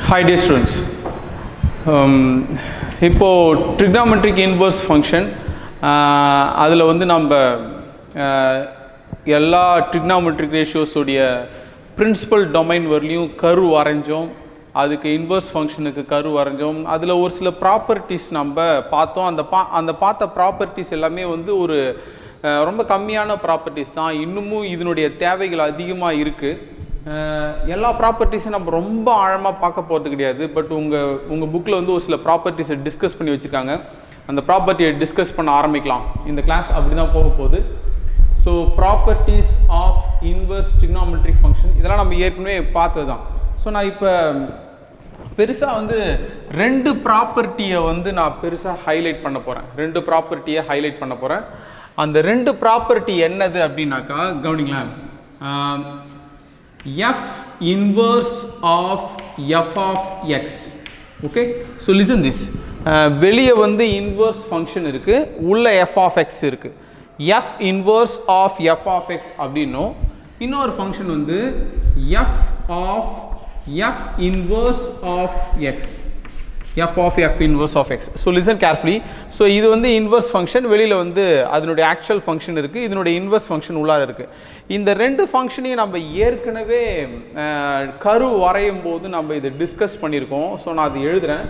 Hi dear students. இப்போ trigonometric inverse function அதில் வந்து நம்ம எல்லா trigonometric ratios உடைய principal domain வரலையும் கர்வ் வரைஞ்சோம், அதுக்கு இன்வர்ஸ் ஃபங்க்ஷனுக்கு கர்வ் வரைஞ்சோம். அதில் ஒரு சில ப்ராப்பர்ட்டிஸ் நம்ம பார்த்தோம். அந்த பார்த்த ப்ராப்பர்ட்டிஸ் எல்லாமே வந்து ஒரு ரொம்ப கம்மியான ப்ராப்பர்ட்டிஸ் தான். இன்னமும் இதனுடைய தேவைகள் அதிகமாக இருக்குது. எல்லா ப்ராப்பர்ட்டிஸும் நம்ம ரொம்ப ஆழமாக பார்க்க போகிறது கிடையாது. பட் உங்கள் புக்கில் வந்து ஒரு சில ப்ராப்பர்ட்டிஸை டிஸ்கஸ் பண்ணி வச்சுருக்காங்க. அந்த ப்ராப்பர்ட்டியை டிஸ்கஸ் பண்ண ஆரம்பிக்கலாம். இந்த கிளாஸ் அப்படி தான் போக போகுது. So properties of inverse trigonometric function இதெல்லாம் நம்ம ஏற்கனவே பார்த்தது தான். ஸோ நான் இப்போ பெருசாக வந்து ரெண்டு ப்ராப்பர்ட்டியை வந்து நான் பெருசாக ஹைலைட் பண்ண போகிறேன். ரெண்டு ப்ராப்பர்ட்டியை ஹைலைட் பண்ண போகிறேன். அந்த ரெண்டு ப்ராப்பர்ட்டி என்னது அப்படின்னாக்கா கவனிங்களேன். f inverse of f of x. okay, so listen this. வெளியே வந்து இன்வர்ஸ் ஃபங்க்ஷன் இருக்குது, உள்ள f of x இருக்குது. f inverse of f of x அப்படின்னும் இன்னொரு ஃபங்க்ஷன் வந்து f of f inverse of x. f of f inverse of x. so listen carefully. so இது வந்து இன்வர்ஸ் ஃபங்க்ஷன், வெளியில் வந்து அதனுடைய ஆக்சுவல் ஃபங்க்ஷன் இருக்குது, இதனுடைய இன்வர்ஸ் ஃபங்க்ஷன் உள்ளார இருக்குது. இந்த ரெண்டு ஃபங்க்ஷனையும் நம்ம ஏற்கனவே கர்வ் வரையும் போது நம்ம இதை டிஸ்கஸ் பண்ணியிருக்கோம். ஸோ நான் அது எழுதுகிறேன்.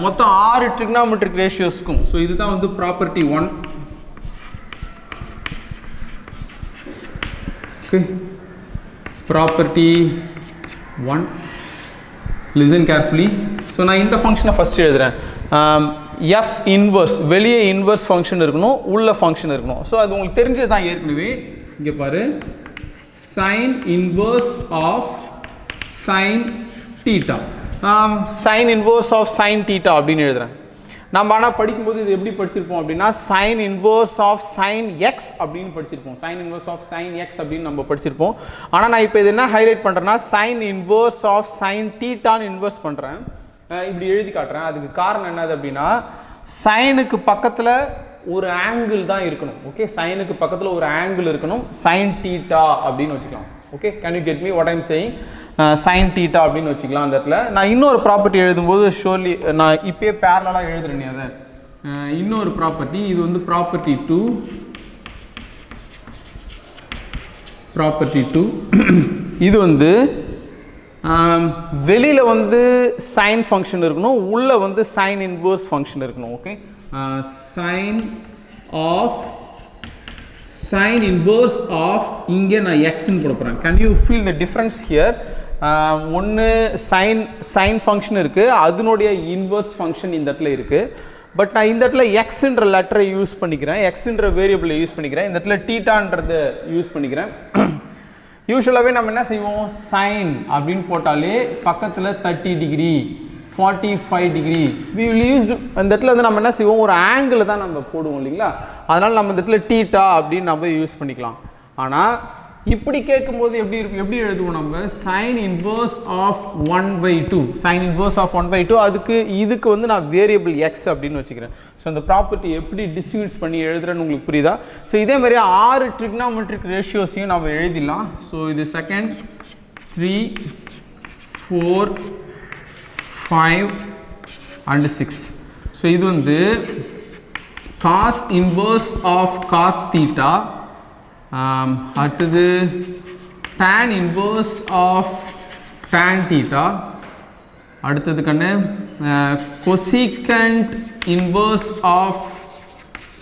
மொத்தம் 6 ட்ரிக்னாமெட்ரிக் ரேஷியோஸ்க்கும். ஸோ இதுதான் வந்து property 1. Okay, property 1. Listen carefully. So நான் இந்த ஃபங்க்ஷனை ஃபஸ்ட்டு எழுதுகிறேன். எஃப் இன்வர்ஸ், வெளியே இன்வர்ஸ் ஃபங்க்ஷன் இருக்கணும், உள்ள ஃபங்க்ஷன் இருக்கணும். ஸோ அது உங்களுக்கு தெரிஞ்சது தான் ஏற்கனவே. இங்கே பாரு, sin inverse of sin theta. sin inverse of sin theta அப்படின்னு எழுதுகிறேன். நம்ம ஆனால் படிக்கும்போது இது எப்படி படிச்சிருப்போம் அப்படின்னா sin inverse of sin x அப்படின்னு படிச்சிருப்போம். sin inverse of sin x அப்படின்னு நம்ம படிச்சிருப்போம். ஆனால் நான் இப்போ இது என்ன ஹைலைட் பண்ணுறேன்னா sin inverse of sin thetaன்னு இன்வெர்ஸ் பண்ணுறேன். இப்படி எழுதி காட்டுறேன். அதுக்கு காரணம் என்னது அப்படின்னா சைனுக்கு பக்கத்தில் ஒரு ஆங்கிள் தான் இருக்கணும். ஓகே, சைனுக்கு பக்கத்தில் ஒரு ஆங்கிள் இருக்கணும். சைன் தீட்டா அப்படின்னு வச்சுக்கலாம். Okay, can you get me what I'm saying? Sine theta அப்படின்னு வச்சுக்கலாம். அந்த இடத்துல நான் இன்னொரு ப்ராப்பர்ட்டி எழுதும்போது ஷோர்லி நான் இப்போயே பேரலாக எழுதுறேன். அதை இன்னொரு ப்ராப்பர்ட்டி, இது வந்து ப்ராப்பர்ட்டி 2. ப்ராப்பர்ட்டி 2 இது வந்து வெளியில் வந்து சைன் ஃபங்க்ஷன் இருக்கணும், உள்ளே வந்து சைன் இன்வர்ஸ் ஃபங்க்ஷன் இருக்கணும். ஓகே, சைன் இன்வர்ஸ் ஆஃப், இங்கே நான் எக்ஸ்ன்னு போட போகிறேன். Can you feel the difference here? ஒன்று சைன் ஃபங்க்ஷன் இருக்குது, அதனுடைய இன்வர்ஸ் ஃபங்க்ஷன் இந்த இடத்துல இருக்குது. பட் நான் இந்த இடத்துல எக்ஸ்ன்ற லெட்டரை யூஸ் பண்ணிக்கிறேன், எக்ஸ்ன்ற வேரியபிளை யூஸ் பண்ணிக்கிறேன். இந்த இடத்துல டீட்டான்றதை யூஸ் பண்ணிக்கிறேன். யூஸ்வலாகவே நம்ம என்ன செய்வோம், சைன் அப்படின்னு போட்டாலே பக்கத்தில் 30 degree 45 degree we will used. அந்த இடத்துல வந்து நம்ம என்ன செய்வோம், ஒரு ஆங்கிள் தான் நம்ம போடுவோம் இல்லைங்களா. அதனால் நம்ம இந்த இடத்துல டீட்டா அப்படின்னு நம்ம யூஸ் பண்ணிக்கலாம். ஆனால் இப்படி கேட்கும்போது எப்படி எழுதுவோம் நம்ம? Sine inverse of 1/2. Sine inverse of 1/2. இதுக்கு வந்து நான் வேரியபிள் எக்ஸ் அப்படின்னு வச்சுக்கிறேன். ஸோ அந்த ப்ராப்பர்ட்டி எப்படி டிஸ்ட்ரிபியூட்ஸ் பண்ணி எழுதுறேன்னு உங்களுக்கு புரியுதா? ஸோ இதே மாதிரி 6 ட்ரிக்னாமெட்ரிக் ரேஷியோஸையும் நம்ம எழுதிடலாம். ஸோ இது செகண்ட் 3 4 5 and 6. ஸோ இது வந்து cos inverse of cos theta, அடுத்தது tan inverse of tan theta, அடுத்தது கண்ணு cosecant inverse of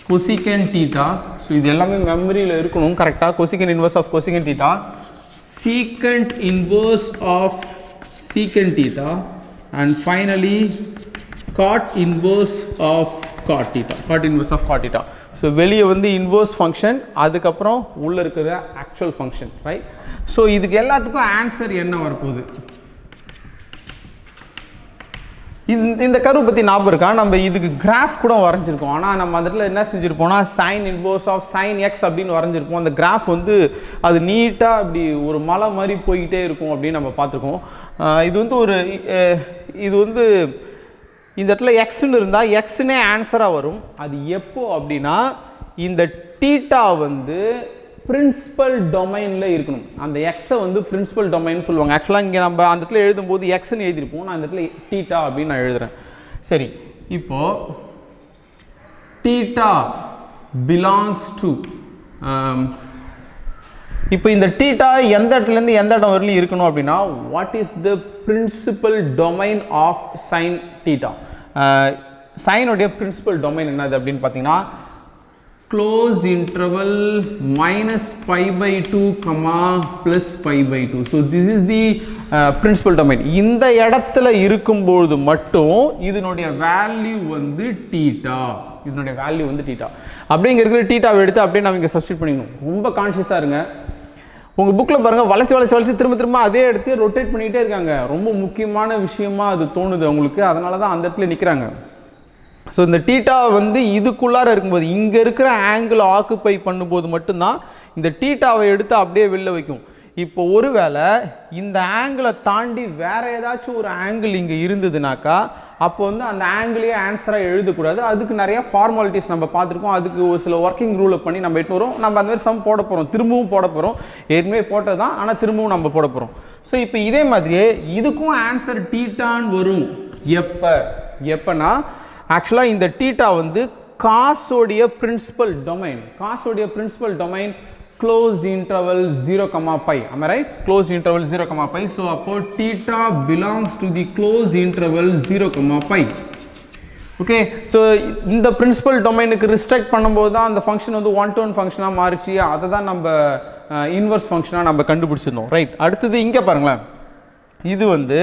cosecant theta. So இது எல்லாமே மெமரியில் இருக்கணும் கரெக்டாக. Cosecant inverse of cosecant theta, secant inverse of secant theta, and finally cot inverse of cot theta. cot inverse of cot theta. So வெளியே வந்து inverse function, அதுக்கப்புறம் உள்ளே இருக்கிற ஆக்சுவல் ஃபங்க்ஷன், ரைட்? ஸோ இதுக்கு எல்லாத்துக்கும் ஆன்சர் என்ன வரப்போகுது? இந்த கர்வ் பற்றி ஞாபகம் இருக்கா? நம்ம இதுக்கு கிராஃப் கூட வரைஞ்சிருக்கோம். ஆனால் நம்ம அந்த இடத்துல என்ன செஞ்சுருப்போம்னா sine inverse of sine x அப்படின்னு வரைஞ்சிருப்போம். அந்த கிராஃப் வந்து அது நீட்டாக அப்படி ஒரு மலை மாதிரி போய்கிட்டே இருக்கும் அப்படின்னு நம்ம பார்த்துருக்கோம். இது வந்து இந்த இடத்துல எக்ஸ்ன்னு இருந்தால் எக்ஸ்னே ஆன்சராக வரும். அது எப்போ அப்படின்னா இந்த டீட்டா வந்து பிரின்சிபல் டொமைனில் இருக்கணும். அந்த எக்ஸை வந்து பிரின்சிபல் டொமைன் சொல்லுவாங்க. ஆக்சுவலாக இங்கே நம்ம அந்த இடத்துல எழுதும்போது எக்ஸ்ன்னு எழுதியிருப்போம், நான் அந்த இடத்துல தீட்டா அப்படின்னு நான் எழுதுகிறேன். சரி, இப்போது தீட்டா பிலாங்ஸ் டு இப்போ இந்த தீட்டா எந்த இடத்துலேருந்து எந்த இடம் வரலையும் இருக்கணும் அப்படின்னா what is the principal domain of sine theta? சைனுடைய பிரின்சிபல் டொமைன் என்னது அப்படின்னு பார்த்தீங்கன்னா closed interval minus pi by 2 comma plus pi by 2. So this is the principal domain. இந்த இடத்துல இருக்கும்போது மட்டும் இதனுடைய வேல்யூ வந்து தீட்டா, இதனுடைய வேல்யூ வந்து தீட்டா. அப்படியே இங்கே இருக்கிற தீட்டாவை எடுத்து அப்படியே நம்ம இங்கே சப்ஸ்டிட் பண்ணிக்கணும். ரொம்ப கான்ஷியஸாக இருங்க. உங்கள் புக்கில் பாருங்கள், வளைச்சி திரும்ப அதே எடுத்து ரொட்டேட் பண்ணிக்கிட்டே இருக்காங்க. ரொம்ப முக்கியமான விஷயமா அது தோணுது அவங்களுக்கு, அதனால தான் அந்த இடத்துல நிற்கிறாங்க. ஸோ இந்த தீட்டா வந்து இதுக்குள்ளார இருக்கும்போது இங்கே இருக்கிற ஆங்கிள் ஆக்குப்பை பண்ணும்போது மட்டும்தான் இந்த தீட்டாவை எடுத்து அப்படியே வெளில வைக்கும். இப்போ ஒருவேளை இந்த ஆங்கிளை தாண்டி வேறு ஏதாச்சும் ஒரு ஆங்கிள் இங்கே இருந்ததுனாக்கா அப்போ வந்து அந்த ஆங்கிளையே ஆன்சராக எழுதக்கூடாது. அதுக்கு நிறையா ஃபார்மாலிட்டிஸ் நம்ம பார்த்துருக்கோம். அதுக்கு ஒரு சில ஒர்க்கிங் ரூலை பண்ணி நம்ம எட்டு வரோம். நம்ம அந்த மாதிரி சம் போட போகிறோம், திரும்பவும் போட போகிறோம். ஏற்கனவே போட்டது தான், ஆனால் திரும்பவும் நம்ம போட போகிறோம். ஸோ இப்போ இதே மாதிரியே இதுக்கும் ஆன்சர் தீட்டான்னு வரும். எப்போனா ஆக்சுவலாக இந்த தீட்டா வந்து காஸோடைய principal domain closed interval 0, pi. Am I right? Closed interval 0, pi. So அப்போ theta belongs to the closed interval 0, pi. Okay, so இந்த பிரின்சிபல் டொமைனுக்கு ரிஸ்ட்ரிக்ட் பண்ணும்போது தான் அந்த ஃபங்க்ஷன் வந்து 1-to-1 ஃபங்க்ஷனாக மாறிச்சு. அதை தான் நம்ம இன்வர்ஸ் ஃபங்க்ஷனாக நம்ம கண்டுபிடிச்சிருந்தோம். ரைட், அடுத்தது இங்கே பாருங்களேன். இது வந்து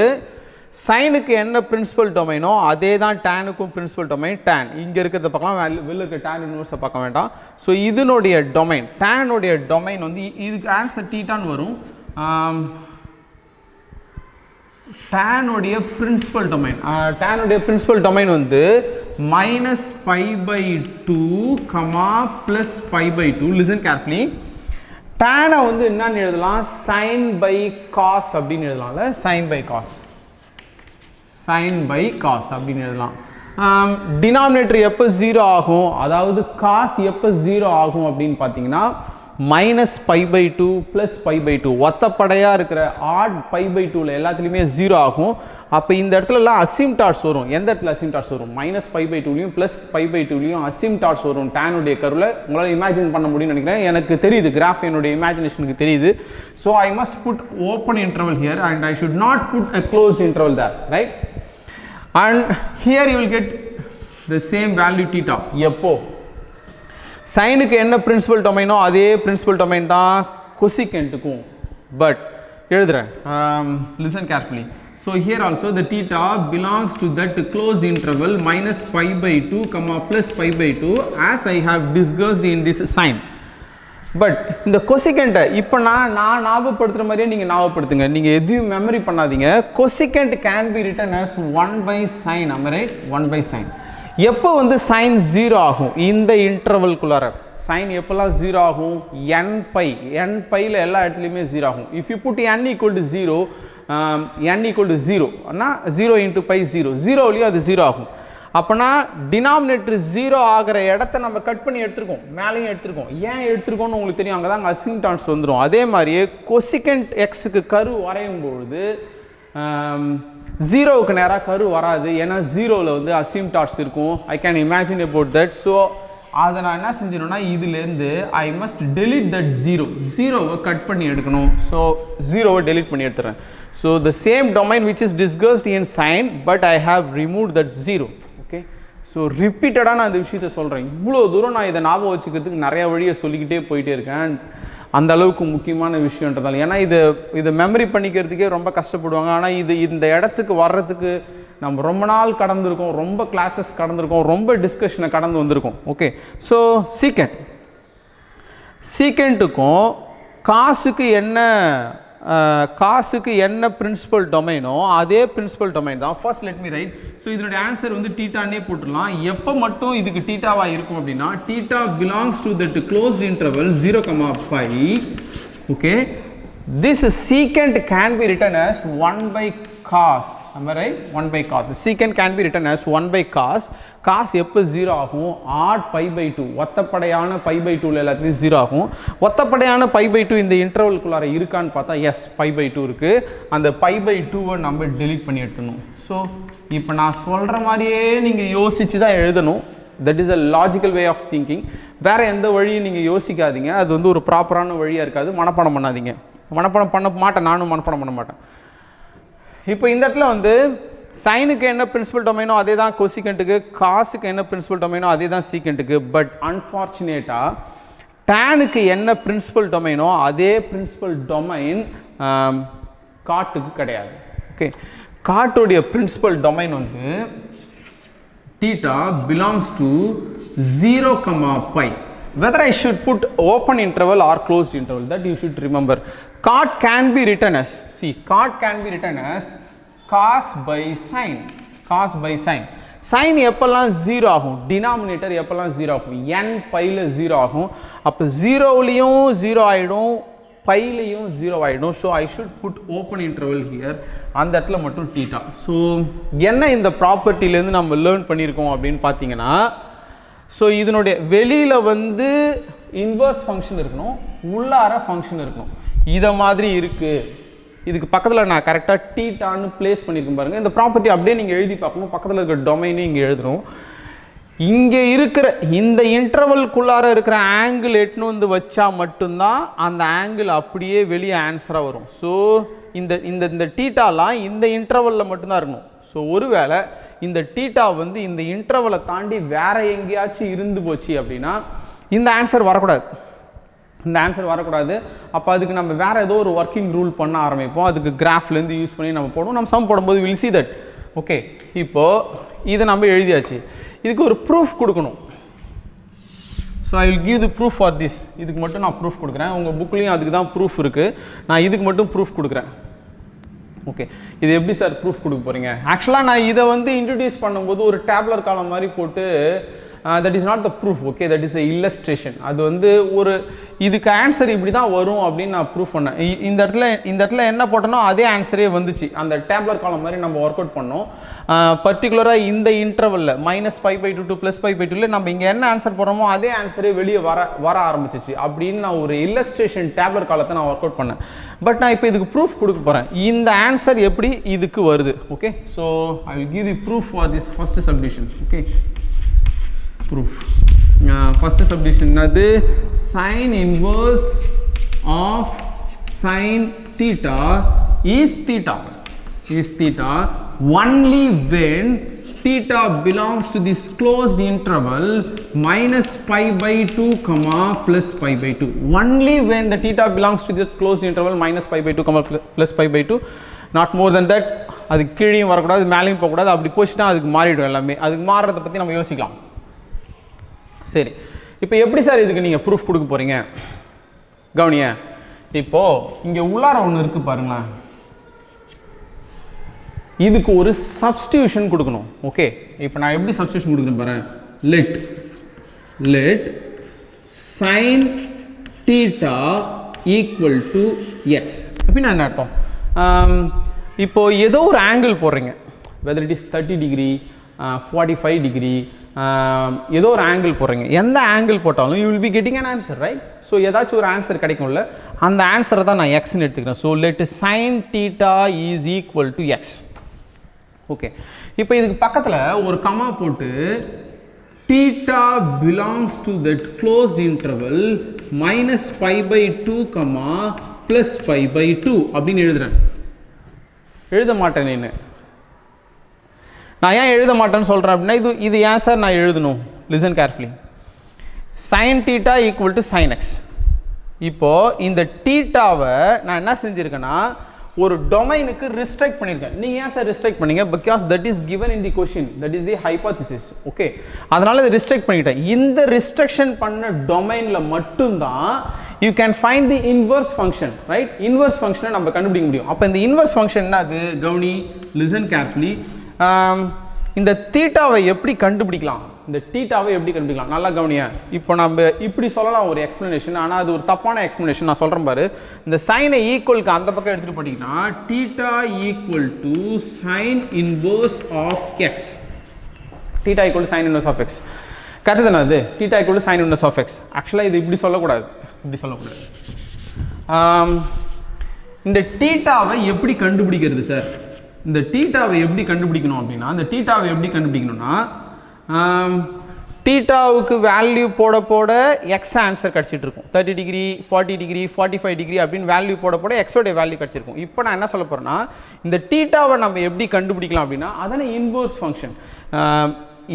சைனுக்கு என்ன பிரின்சிபல் டொமைனோ அதே தான் டேனுக்கும் பிரின்சிபல் டொமைன். டேன் இங்கே இருக்கிறத பார்க்கலாம், வெளில இருக்க டேன் இன்வர்ஸை பார்க்க வேண்டாம். ஸோ இதனுடைய டொமைன், டேனுடைய டொமைன் வந்து இதுக்கு ஆன்சர் தீட்டான்னு வரும். டேனுடைய பிரின்சிபல் டொமைன் வந்து -π/2, +π/2. Listen carefully. டேனை வந்து என்னன்னு எழுதலாம்? sin by cos அப்படின்னு எழுதலாம்ல. sin by cos அப்படின்னு எழுதலாம். டினாமினேட்டர் எப்போ 0 ஆகும், அதாவது காஸ் எப்போ 0 ஆகும் அப்படின்னு பார்த்தீங்கன்னா -π/2 +π/2 ஒத்தப்படையாக இருக்கிற ஆட் π/2ல எல்லாத்துலேயுமே 0 ஆகும். அப்போ இந்த இடத்துலலாம் அசிம்டாட்ஸ் வரும். எந்த இடத்துல அசிம்டாட்ஸ் வரும்? -π/2லையும் +π/2லையும் அசிம்டாட்ஸ் வரும். டேனுடைய கர்வில் உங்களால் இமேஜின் பண்ண முடியும்னு நினைக்கிறேன். எனக்கு தெரியுது, கிராஃப் என்னுடைய இமேஜினேஷனுக்கு தெரியுது. So I must put open interval here and I should not put a closed interval there, right? And here you will get the same value theta. எப்போ சைனுக்கு என்ன பிரின்சிபல் டொமைனோ அதே பிரின்சிபல் டொமைன் தான் கொசிகென்ட்டுக்கும். பட் எழுதுறேன், listen carefully. So here also the theta belongs to that closed interval -π/2, +π/2 as I have discussed in this sign. But இந்த கொசிகெண்ட்டை இப்போ நான் ஞாபகப்படுத்துகிற மாதிரியே நீங்கள் ஞாபகப்படுத்துங்க. நீங்கள் எதையும் மெமரி பண்ணாதீங்க. கொசிகெண்ட் can be written as 1/sin. am I right? 1/sin. எப்போ வந்து சைன் 0 ஆகும்? இந்த இன்டர்வல்குள்ளார சைன் எப்போல்லாம் 0 ஆகும்? n/ல எல்லா இடத்துலையுமே 0 ஆகும். If you put n = 0, n = 0 ஆனால் 0 × π 0 அது 0 ஆகும். அப்போனா டினாமினேட்டர் 0 ஆகிற இடத்த நம்ம கட் பண்ணி எடுத்துருக்கோம், மேலேயும் எடுத்துருக்கோம். ஏன் எடுத்துருக்கோம்னு உங்களுக்கு தெரியும், அங்கே தான் அசிம்டாட்ஸ் வந்துடும். அதே மாதிரியே கொசிகெண்ட் எக்ஸுக்கு கரு வரையும்பொழுது 0க்கு நேராக கரு வராது. ஏன்னா 0ல் வந்து அசிம்டாட்ஸ் இருக்கும். I can imagine about that. So அதை நான் என்ன செஞ்சிடணும்னா இதுலேருந்து ஐ மஸ்ட் டெலிட் தட் 0வை கட் பண்ணி எடுக்கணும். ஸோ 0வை டெலிட் பண்ணி எடுத்துறேன். So the same domain which is discussed in sine, but I have remove that 0. So ரிப்பீட்டடாக நான் இந்த விஷயத்த சொல்கிறேன். இவ்வளோ தூரம் நான் இதை ஞாபகம் வச்சுக்கிறதுக்கு நிறையா வழியை சொல்லிக்கிட்டே போயிட்டே இருக்கேன். அந்த அளவுக்கு முக்கியமான விஷயன்றதால, ஏன்னா இதை மெமரி பண்ணிக்கிறதுக்கே ரொம்ப கஷ்டப்படுவாங்க. ஆனால் இந்த இடத்துக்கு வர்றதுக்கு நம்ம ரொம்ப நாள் கடந்திருக்கோம், ரொம்ப கிளாஸஸ் கடந்திருக்கோம், ரொம்ப டிஸ்கஷனை கடந்து வந்திருக்கோம். ஓகே, ஸோ சீக்கெண்ட்டுக்கும் காசுக்கு என்ன பிரின்சிபல் டொமைனோ அதே பிரின்சிபல் டொமைன் தான். First let me right. So இதனுடைய ஆன்சர் வந்து தீட்டானே போட்டுடலாம். எப்போ மட்டும் இதுக்கு தீட்டாவாக இருக்கும் அப்படின்னா theta belongs to that closed interval 0, pi. Okay, this சீக்கெண்ட் can be written as 1/cos cos, am I right? 1 by cos. Secant can be written as 1 by cos. Cos எப்போ 0 ஆகும்? odd pi by 2. ஒத்தப்படையான pi by 2 எல்லாத்துலேயும் 0 ஆகும். ஒத்தப்படையான pi by 2 இந்த இன்டர்வல்குள்ளார இருக்கான்னு பார்த்தா S pi by 2 இருக்கு. அந்த pi by 2 நம்ம delete பண்ணி எடுத்துணும். ஸோ இப்போ நான் சொல்கிற மாதிரியே நீங்கள் யோசிச்சு தான் எழுதணும். That is a logical way of thinking. வேறு எந்த வழியும் நீங்கள் யோசிக்காதீங்க. அது வந்து ஒரு ப்ராப்பரான வழியாக இருக்காது. மனப்பாடம் பண்ணாதீங்க. மனப்பாடம் பண்ண மாட்டேன், நானும் மனப்பாடம் பண்ண மாட்டேன். இப்போ இந்த இடத்துல வந்து சைனுக்கு என்ன பிரின்சிபல் டொமைனோ அதே தான் கொசிகண்ட்டுக்கு, காசுக்கு என்ன பிரின்சிபல் டொமைனோ அதே தான் சீக்கண்ட்டுக்கு. பட் அன்ஃபார்ச்சுனேட்டாக டேனுக்கு என்ன பிரின்சிபல் டொமைனோ அதே பிரின்சிபல் டொமைன் காட்டுக்கு கிடையாது. ஓகே, காட்டுடைய பிரின்சிபல் டொமைன் வந்து theta belongs to 0, pi. Whether I should put open interval or closed interval, that you should remember. Cot can be written as, see, cot can be written as cos by sin. Cos by sin. Sin எப்பெல்லாம் 0 ஆகும், denominator எப்பெல்லாம் 0 ஆகும், n பைல 0 ஆகும். அப்போ 0லையும் 0 ஆகிடும், பைலையும் 0 ஆகிடும். So I should put open interval here. அந்த இடத்துல மட்டும் தீட்டா. ஸோ என்ன இந்த ப்ராப்பர்ட்டிலேருந்து நம்ம லேர்ன் பண்ணியிருக்கோம் அப்படின்னு பார்த்தீங்கன்னா, ஸோ இதனுடைய வெளியில் வந்து இன்வர்ஸ் ஃபங்க்ஷன் இருக்கணும், உள்ளார ஃபங்க்ஷன் இருக்கணும். இதை மாதிரி இருக்குது. இதுக்கு பக்கத்தில் நான் கரெக்டாக தீட்டான்னு பிளேஸ் பண்ணியிருக்கேன் பாருங்கள். இந்த ப்ராப்பர்ட்டி அப்படியே நீங்கள் எழுதி பார்க்கணும். பக்கத்தில் இருக்கிற டொமைனையும் இங்கே எழுதணும். இங்கே இருக்கிற இந்த இன்டர்வல்குள்ளார இருக்கிற ஆங்கிள் எட்டுன்னு வந்து வச்சா மட்டும்தான் அந்த ஆங்கிள் அப்படியே வெளியே ஆன்சராக வரும். ஸோ இந்த இந்த இந்த டீட்டாலாம் இந்த இன்டர்வலில் மட்டும்தான் இருக்கணும். ஸோ ஒருவேளை இந்த டீட்டா வந்து இந்த இன்டர்வலை தாண்டி வேற எங்கேயாச்சும் இருந்து போச்சு அப்படின்னா இந்த ஆன்சர் வரக்கூடாது. இந்த ஆன்சர் வரக்கூடாது. அப்போ அதுக்கு நம்ம வேறு ஏதோ ஒரு ஒர்க்கிங் ரூல் பண்ண ஆரம்பிப்போம். அதுக்கு கிராஃப்லேருந்து யூஸ் பண்ணி நம்ம போடுவோம். நம்ம சம் போடும்போது வில் சி தட். ஓகே, இப்போது இதை நம்ம எழுதியாச்சு. இதுக்கு ஒரு ப்ரூஃப் கொடுக்கணும். So I will give the proof for this. இதுக்கு மட்டும் நான் ப்ரூஃப் கொடுக்குறேன். உங்கள் புக்லேயும் அதுக்கு தான் ப்ரூஃப் இருக்குது. நான் இதுக்கு மட்டும் ப்ரூஃப் கொடுக்குறேன். ஓகே, இது எப்படி சார் ப்ரூஃப் கொடுக்க போகிறீங்க? ஆக்சுவலாக நான் இதை வந்து இன்ட்ரடியூஸ் பண்ணும்போது ஒரு டேப்லர் காலம் மாதிரி போட்டு that is not the proof. Okay, that is the illustration. அது வந்து ஒரு இதுக்கு ஆன்சர் இப்படி தான் வரும் அப்படின்னு நான் ப்ரூஃப் பண்ணேன். இந்த இடத்துல என்ன போட்டனோ அதே ஆன்சரே வந்துச்சு. அந்த டேப்லர் காலம் மாதிரி நம்ம ஒர்க் அவுட் பண்ணோம். பர்டிகுலராக இந்த இன்டர்வலில் -π/2 to +π/2 நம்ம இங்கே என்ன ஆன்சர் போடுறோமோ அதே ஆன்சரே வெளியே வர ஆரம்பிச்சிச்சு. அப்படின்னு நான் ஒரு இல்லஸ்ட்ரேஷன் டேப்லர் காலத்தை நான் ஒர்க் அவுட் பண்ணேன். பட் நான் இப்போ இதுக்கு ப்ரூஃப் கொடுக்க போகிறேன். இந்த ஆன்சர் எப்படி இதுக்கு வருது? Okay, so I will give the proof for this first subdivision. Okay, proof first subdivision அது sin inverse of sin theta is theta only when theta belongs to this closed interval -π/2, +π/2. Only when the theta belongs to the closed interval -π/2, +π/2. Not more than that. அது கீழேயும் வரக்கூடாது, மேலேயும் போகக்கூடாது. அப்படி போச்சுன்னா அதுக்கு மாறிடும் எல்லாமே. அதுக்கு மாறுறதை பற்றி நம்ம யோசிக்கலாம். சரி, இப்போ எப்படி சார் இதுக்கு நீங்கள் ப்ரூஃப் கொடுக்க போகிறீங்க? கவனிய, இப்போது இங்கே உள்ளார ஒன்று இருக்குது பாருங்களேன். இதுக்கு ஒரு சப்ஸ்டியூஷன் கொடுக்கணும். ஓகே, இப்போ நான் எப்படி சப்ஸ்டியூஷன் கொடுக்குறேன் பாரு. Let sin theta equal to x. அப்படின்னா என்ன அர்த்தம்? இப்போது ஏதோ ஒரு ஆங்கிள் போடுறீங்க. Whether it is 30 degree, 45 degree, ஏதோ ஒரு ஆங்கிள் போடுறீங்க. எந்த ஆங்கிள் போட்டாலும் you will be getting an answer, right? So ஏதாச்சும் ஒரு ஆன்சர் கிடைக்கும்ல, அந்த ஆன்சரை தான் நான் எக்ஸ்ன்னு எடுத்துக்கிறேன். So let sin theta is equal to x. Okay, இப்போ இதுக்கு பக்கத்தில் ஒரு கமா போட்டு theta belongs to that closed interval -π/2, +π/2 அப்படின்னு எழுதுறேன். எழுத மாட்டேன். நான் ஏன் எழுத மாட்டேன்னு சொல்கிறேன் அப்படின்னா, இது ஏன் சார் நான் எழுதணும்? Listen carefully. sin theta equal to sin x. இப்போது இந்த டீட்டாவை நான் என்ன செஞ்சுருக்கேன்னா ஒரு டொமைனுக்கு ரிஸ்ட்ரிக்ட் பண்ணியிருக்கேன். நீங்கள் ஏன் சார் ரிஸ்ட்ரிக்ட் பண்ணீங்க? Because that is given in the question, that is the hypothesis. Okay, அதனால் இதை ரிஸ்ட்ரிக்ட் பண்ணிக்கிட்டேன். இந்த ரிஸ்ட்ரிக்ஷன் பண்ண டொமைனில் மட்டும்தான் you can find the inverse function, right? Inverse ஃபங்க்ஷனை நம்ம கண்டுபிடிக்க முடியும். அப்போ இந்த இன்வர்ஸ் ஃபங்க்ஷன் என்ன? அது கவனி, லிசன் கேர்ஃபுல்லி. இந்த தீட்டாவை எப்படி கண்டுபிடிக்கலாம் இந்த தீட்டாவை எப்படி கண்டுபிடிக்கலாம் நல்லா கவனியா. இப்போ நம்ம இப்படி சொல்லலாம் ஒரு எக்ஸ்பிளனேஷன், ஆனால் அது ஒரு தப்பான எக்ஸ்பிளனேஷன். நான் சொல்கிறேன் பாரு, இந்த சைனை ஈக்குவலுக்கு அந்த பக்கம் எடுத்துகிட்டு போட்டிங்கன்னா theta equal to sine inverse of x. Theta equal to sine inverse of x correct தானே? அது theta equal to sine inverse of x. ஆக்சுவலாக இது இப்படி சொல்லக்கூடாது, இப்படி சொல்லக்கூடாது. இந்த தீட்டாவை எப்படி கண்டுபிடிக்கிறது சார்? இந்த தீட்டாவை எப்படி கண்டுபிடிக்கணும் அப்படின்னா, இந்த தீட்டாவை எப்படி கண்டுபிடிக்கணும்னா தீட்டாவுக்கு வேல்யூ போட போட எக்ஸ் ஆன்சர் கிடச்சிட்டு இருக்கும். 30 டிகிரி 40 டிகிரி 45 டிகிரி அப்படின்னு வேல்யூ போட போட எக்ஸோடைய வேல்யூ கிடச்சிருக்கும். இப்போ நான் என்ன சொல்ல போகிறேன்னா, இந்த தீட்டாவை நம்ம எப்படி கண்டுபிடிக்கலாம் அப்படின்னா, அதான இன்வர்ஸ் ஃபங்க்ஷன்.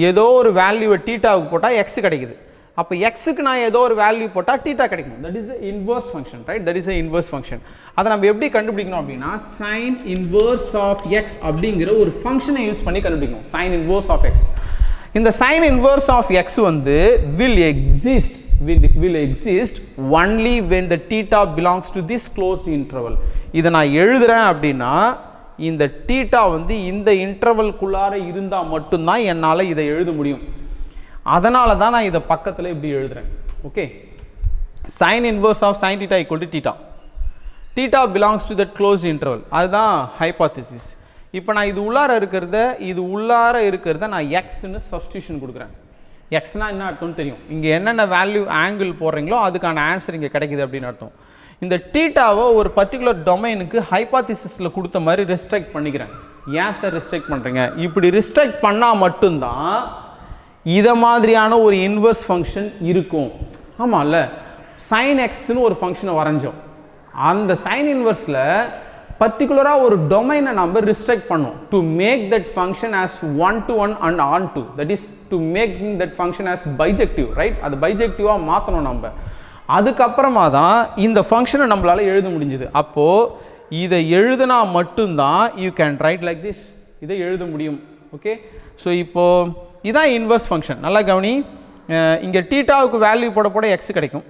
ஏதோ ஒரு வேல்யூவை தீட்டாவுக்கு போட்டால் எக்ஸ் கிடைக்குது. அப்போ எக்ஸுக்கு நான் ஏதோ ஒரு வேல்யூ போட்டால் தீட்டா கிடைக்கும். That is the inverse function, right? That is the inverse function. அதை நம்ம எப்படி கண்டுபிடிக்கணும் அப்படின்னா, சைன் இன்வர்ஸ் ஆஃப் எக்ஸ் அப்படிங்கிற ஒரு ஃபங்க்ஷனை யூஸ் பண்ணி கண்டுபிடிக்கணும். Sine inverse of x. இந்த சைன் இன்வர்ஸ் ஆஃப் எக்ஸ் வந்து will exist only when the theta belongs to this closed interval. இதை நான் எழுதுறேன் அப்படின்னா இந்த தீட்டா வந்து இந்த இன்டர்வல்குள்ளார இருந்தால் மட்டும்தான் என்னால் இதை எழுத முடியும். அதனால தான் நான் இதை பக்கத்தில் இப்படி எழுதுறேன். Okay, sine inverse of sine theta equal to theta. Theta belongs to that closed interval. அதுதான் ஹைபாத்திசிஸ். இப்போ நான் இது உள்ளார இருக்கிறத நான் எக்ஸ்ன்னு சப்ஸ்டியூஷன் கொடுக்குறேன். எக்ஸ்னால் என்ன அர்த்தம்னு தெரியும். இங்கே என்னென்ன வேல்யூ ஆங்கிள் போடுறீங்களோ அதுக்கான ஆன்சர் இங்கே கிடைக்குது அப்படின்னு அர்த்தம். இந்த தீட்டாவை ஒரு பர்டிகுலர் டொமைனுக்கு ஹைபாத்திசிஸில் கொடுத்த மாதிரி ரெஸ்ட்ரிக்ட் பண்ணிக்கிறேன். ஏன் சார் ரெஸ்ட்ரிக்ட் பண்ணுறீங்க? இப்படி ரெஸ்ட்ரிக்ட் பண்ணால் மட்டும்தான் இதை மாதிரியான ஒரு இன்வர்ஸ் ஃபங்க்ஷன் இருக்கும். ஆமாம்ல, சைன் எக்ஸ்னு ஒரு ஃபங்க்ஷனை வரைஞ்சோம். அந்த சைன் இன்வர்ஸில் பர்டிகுலராக ஒரு டொமைனை நம்ம ரெஸ்ட்ரிக்ட் பண்ணோம் to make that function as 1-to-1 and on-to. That is to making that function as bijective, right? அது பைஜெக்டிவாக மாற்றணும் நம்ம. அதுக்கப்புறமா தான் இந்த ஃபங்க்ஷனை நம்மளால் எழுத முடிஞ்சுது. அப்போது இதை எழுதுனா மட்டும்தான் you can write like this, இதை எழுத முடியும். ஓகே, ஸோ இப்போது இதான் இன்வர்ஸ் ஃபங்க்ஷன். நல்லா கவனி, இங்கே தீட்டாவுக்கு வேல்யூ போட போட எக்ஸ் கிடைக்கும்,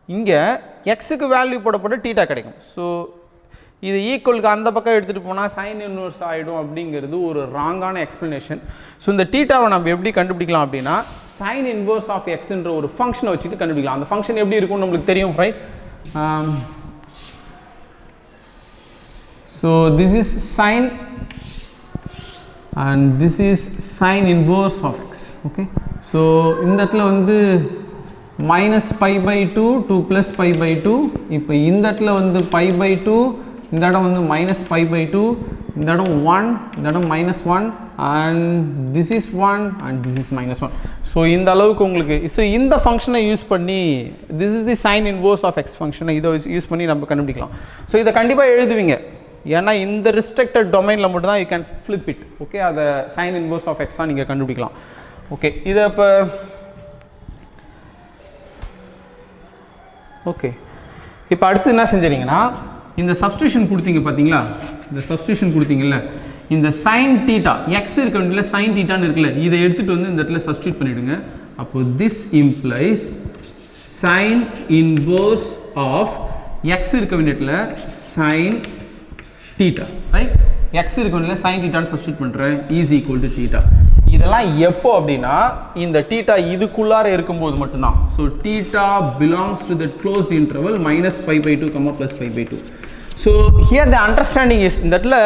இங்கே எக்ஸுக்கு வேல்யூ போட போட தீட்டா கிடைக்கும். ஸோ இது ஈக்குவலுக்கு அந்த பக்கம் எடுத்துகிட்டு போனால் சைன் இன்வர்ஸ் ஆகிடும் அப்படிங்கிறது ஒரு ராங்கான எக்ஸ்ப்ளனேஷன். ஸோ இந்த தீட்டாவை நம்ம எப்படி கண்டுபிடிக்கலாம் அப்படின்னா, சைன் இன்வர்ஸ் ஆஃப் எக்ஸ்ன்ற ஒரு ஃபங்க்ஷனை வச்சுட்டு கண்டுபிடிக்கலாம். அந்த ஃபங்க்ஷன் எப்படி இருக்கும்னு நம்மளுக்கு தெரியும், right? So this is sine and this is sin inverse of x. okay, so இந்த இடத்துல வந்து minus pi by 2 to plus pi by 2. இப்போ இந்த இடத்துல வந்து pi by 2, இந்த இடம் வந்து minus pi by 2, இந்த இடம் 1, இந்த இடம் minus 1 and this is 1 and this is minus 1. So இந்த அளவுக்கு உங்களுக்கு ஸோ இந்த ஃபங்க்ஷனை யூஸ் பண்ணி this is the sin inverse of x ஃபங்க்ஷனை இதை யூஸ் பண்ணி நம்ம கண்டுபிடிக்கலாம். ஸோ இதை கண்டிப்பாக எழுதுவீங்க, ஏன்னா இந்த ரிஸ்ட்ரிக்டட் டொமைனில் மட்டும் தான் you can flip it. Okay, அதை சைன் இன்வர்ஸ் ஆஃப் எக்ஸாக நீங்கள் கண்டுபிடிக்கலாம். ஓகே, இதை இப்போ இப்போ அடுத்து என்ன செஞ்சுறீங்கன்னா, இந்த சப்ஸ்டியூஷன் கொடுத்தீங்க பார்த்தீங்களா, இந்த சப்ஸ்டியூஷன் கொடுத்தீங்கல்ல, இந்த சைன் தீட்டா எக்ஸ் இருக்க வேண்டிய சைன் தீட்டான்னு இருக்குல்ல, இதை எடுத்துகிட்டு வந்து இந்த இடத்துல சப்ஸ்டியூட் பண்ணிவிடுங்க. அப்போது this implies sine inverse of x இருக்க வேண்டியதில் சைன் தீட்டா, ரைட்? எக்ஸ் இருக்கும்ல சைன் தீட்டான்னு சப்ஸ்டியூட் பண்ணுறேன், இஸ் ஈக்குவல் டு தீட்டா. இதெல்லாம் எப்போ அப்படின்னா இந்த தீட்டா இதுக்குள்ளார இருக்கும்போது மட்டும்தான். So theta belongs to that closed interval -π/2, +π/2. So here the understanding is, இந்த இடத்துல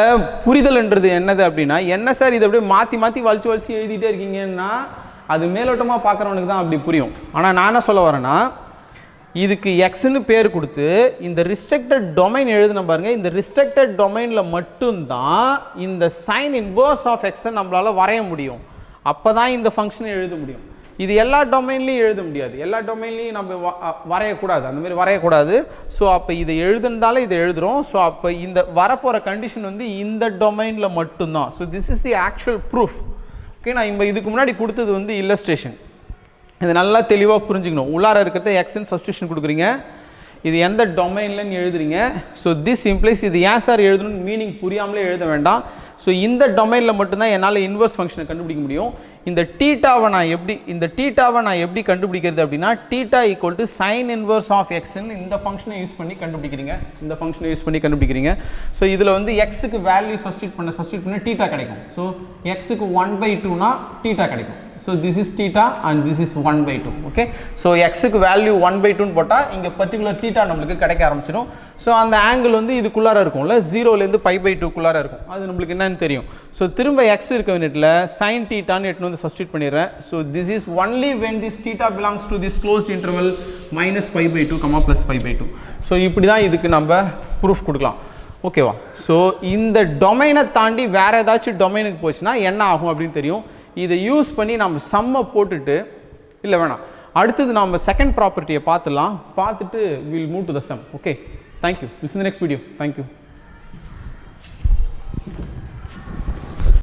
புரிதல்ன்றது என்னது அப்படின்னா, என்ன சார் இதை அப்படியே மாற்றி மாற்றி வலிச்சு எழுதிட்டே இருக்கீங்கன்னா அது மேலோட்டமாக பார்க்குறவனுக்கு தான் அப்படி புரியும். ஆனால் நான் என்ன சொல்ல வரேன்னா, இதுக்கு எக்ஸ்ன்னு பேர் கொடுத்து இந்த ரிஸ்ட்ரிக்டட் டொமைன் எழுதுன பாருங்க, இந்த ரிஸ்ட்ரிக்டட் டொமைனில் மட்டும்தான் இந்த சைன் இன்வர்ஸ் ஆஃப் எக்ஸை நம்மளால் வரைய முடியும். அப்போ தான் இந்த ஃபங்க்ஷனை எழுத முடியும். இது எல்லா டொமைன்லையும் எழுத முடியாது, எல்லா டொமைன்லையும் நம்ம வரையக்கூடாது, அந்த மாதிரி வரையக்கூடாது. ஸோ அப்போ இதை எழுதுனால இதை எழுதுகிறோம். ஸோ அப்போ இந்த வரப்போகிற கண்டிஷன் வந்து இந்த டொமைனில் மட்டும்தான். So this is the actual proof. Okay, நான் இப்போ இதுக்கு முன்னாடி கொடுத்தது வந்து இல்லஸ்ட்ரேஷன். இது நல்லா தெளிவாக புரிஞ்சுக்கணும். உள்ளார இருக்கிறத எக்ஸ்ன்னு சப்ஸ்டியூஷன் கொடுக்குறீங்க, இது எந்த டொமைன்லன்னு எழுதுறீங்க. ஸோ திஸ் இம்ப்ளைஸ் இது ஏன் சார் எழுதணும்னு மீனிங் புரியாமலே எழுத வேண்டாம். ஸோ இந்த டொமைனில் மட்டும்தான் என்னால் இன்வர்ஸ் ஃபங்க்ஷனை கண்டுபிடிக்க முடியும். இந்த தீட்டாவை நான் எப்படி கண்டுபிடிக்கிறது அப்படின்னா theta equal to sine inverse of எக்ஸ்ன்னு இந்த ஃபங்க்ஷனை யூஸ் பண்ணி கண்டுபிடிக்கிறீங்க ஸோ இதில் வந்து எக்ஸுக்கு வேல்யூ சப்ஸ்டியூட் பண்ண தீட்டா கிடைக்கும் ஸோ எக்ஸுக்கு 1/2னா தீட்டா கிடைக்கும் so this is theta and this is 1/2 okay so எக்ஸுக்கு வேல்யூ 1/2ன்னு போட்டால் இங்கே பர்டிகுலர் தீட்டா நம்மளுக்கு கிடைக்க ஆரம்பிச்சிடும் ஸோ அந்த ஆங்கிள் வந்து இதுக்குள்ளார இருக்கும்ல 0லேருந்து π/2க்குள்ளார இருக்கும் அது நம்மளுக்கு என்னன்னு தெரியும் ஸோ திரும்ப எக்ஸ் இருக்க யூனிட்டில் சைன் தீட்டான்னு எட்டு வந்து சப்ஸ்டியூட் பண்ணிடுறேன் so this is only when this theta belongs to this closed interval -π/2, +π/2 so இப்படி தான் இதுக்கு நம்ம ப்ரூஃப் கொடுக்கலாம் ஓகேவா ஸோ இந்த டொமைனை தாண்டி வேறு ஏதாச்சும் டொமைனுக்கு போச்சுன்னா என்ன ஆகும் அப்படின்னு தெரியும் இதை யூஸ் பண்ணி நம்ம சம்மை போட்டுட்டு இல்லை வேணாம் அடுத்தது நம்ம செகண்ட் ப்ராப்பர்ட்டியை பார்த்துட்டு will move to the some okay thank you it's இந்த நெக்ஸ்ட் வீடியோ தேங்க்யூ